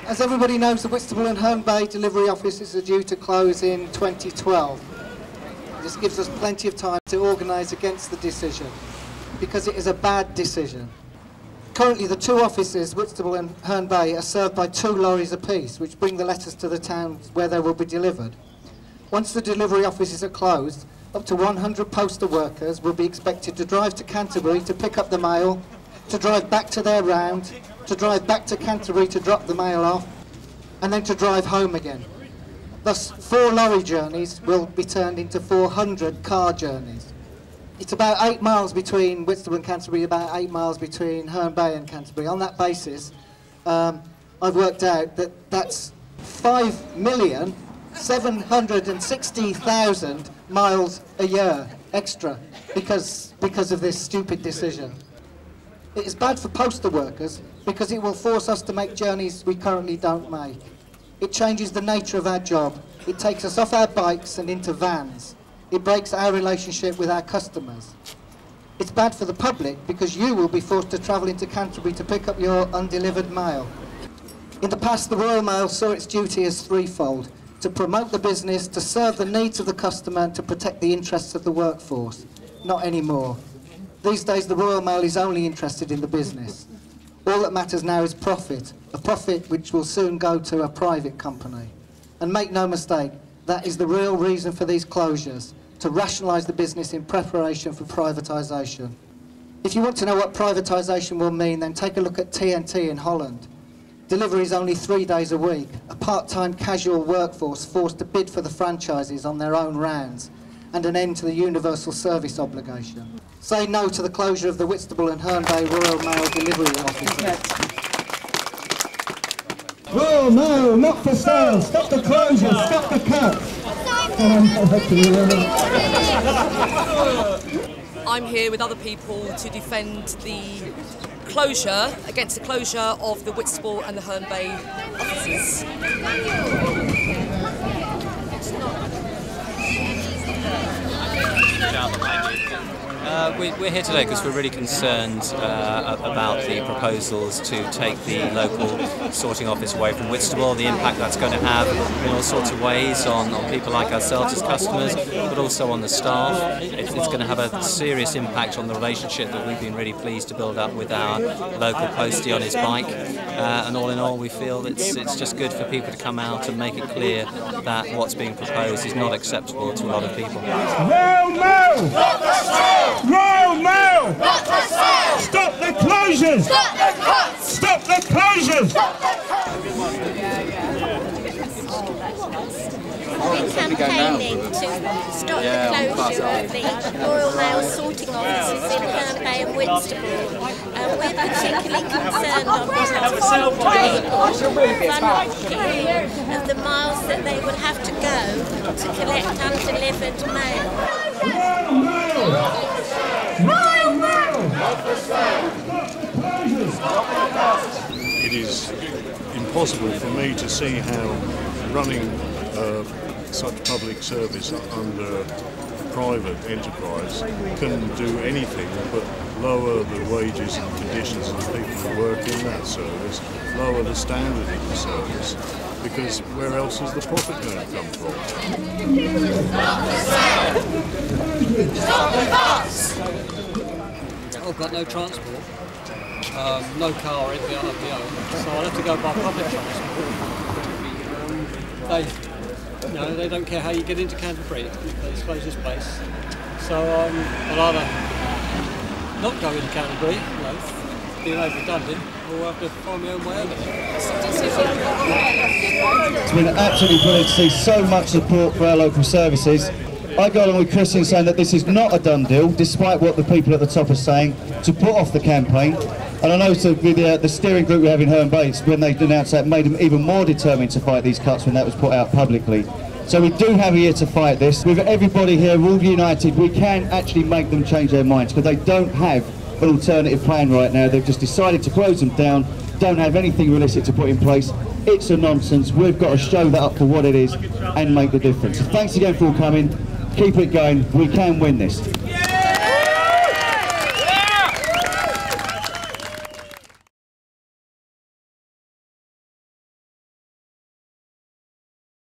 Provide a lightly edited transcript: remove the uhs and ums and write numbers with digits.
As everybody knows, the Whitstable and Herne Bay delivery offices are due to close in 2012. This gives us plenty of time to organise against the decision, because it is a bad decision. Currently, the two offices, Whitstable and Herne Bay, are served by 2 lorries apiece, which bring the letters to the towns where they will be delivered. Once the delivery offices are closed, up to 100 postal workers will be expected to drive to Canterbury to pick up the mail, to drive back to their round, to drive back to Canterbury to drop the mail off, and then to drive home again. Thus, 4 lorry journeys will be turned into 400 car journeys. It's about 8 miles between Whitstable and Canterbury, about 8 miles between Herne Bay and Canterbury. On that basis, I've worked out that that's 5,760,000 miles a year extra because of this stupid decision. It is bad for postal workers because it will force us to make journeys we currently don't make. It changes the nature of our job. It takes us off our bikes and into vans. It breaks our relationship with our customers. It's bad for the public because you will be forced to travel into Canterbury to pick up your undelivered mail. In the past, the Royal Mail saw its duty as threefold: to promote the business, to serve the needs of the customer, and to protect the interests of the workforce. Not anymore. These days, the Royal Mail is only interested in the business. All that matters now is profit, a profit which will soon go to a private company. And make no mistake, that is the real reason for these closures, to rationalise the business in preparation for privatisation. If you want to know what privatisation will mean, then take a look at TNT in Holland. Delivery is only 3 days a week, a part-time casual workforce forced to bid for the franchises on their own rounds, and an end to the universal service obligation. Say no to the closure of the Whitstable and Herne Bay Royal Mail delivery offices. Royal Mail, not for sale. Stop the closure, stop the cuts. I'm here with other people to defend the closure, against the closure of the Whitstable and the Herne Bay offices. We're here today because we're really concerned about the proposals to take the local sorting office away from Whitstable, the impact that's going to have in all sorts of ways on people like ourselves as customers, but also on the staff. It's going to have a serious impact on the relationship that we've been really pleased to build up with our local postie on his bike. And all in all, we feel it's just good for people to come out and make it clear that what's being proposed is not acceptable to a lot of people. Royal Mail! Royal Mail! Stop the closures! Stop the cuts! Stop the closures! We're campaigning to stop the closure of the Royal Mail sorting offices in Herne Bay and Whitstable. We're particularly concerned on behalf of the miles that they would have to go to collect undelivered mail. Royal Mail! Royal Mail! It is impossible for me to see how running such public service under private enterprise can do anything but lower the wages and conditions of the people who work in that service, lower the standard of the service, because where else is the profit going to come from? I've got no transport, no car or anything of my own, so I'll have to go by public transport. They don't care how you get into Canterbury. They just close this place. So I'll either not go into Canterbury, being made redundant, or I'll have to find my own way over there. It's been absolutely brilliant to see so much support for our local services. I go along with Chris in saying that this is not a done deal, despite what the people at the top are saying, to put off the campaign. And I know with the steering group we have in Herne Bay, when they announced that, made them even more determined to fight these cuts when that was put out publicly. So we do have a year to fight this. With everybody here all united, we can actually make them change their minds, because they don't have an alternative plan right now. They've just decided to close them down, don't have anything realistic to put in place. It's a nonsense. We've got to show that up for what it is and make the difference. So thanks again for all coming. Keep it going. We can win this.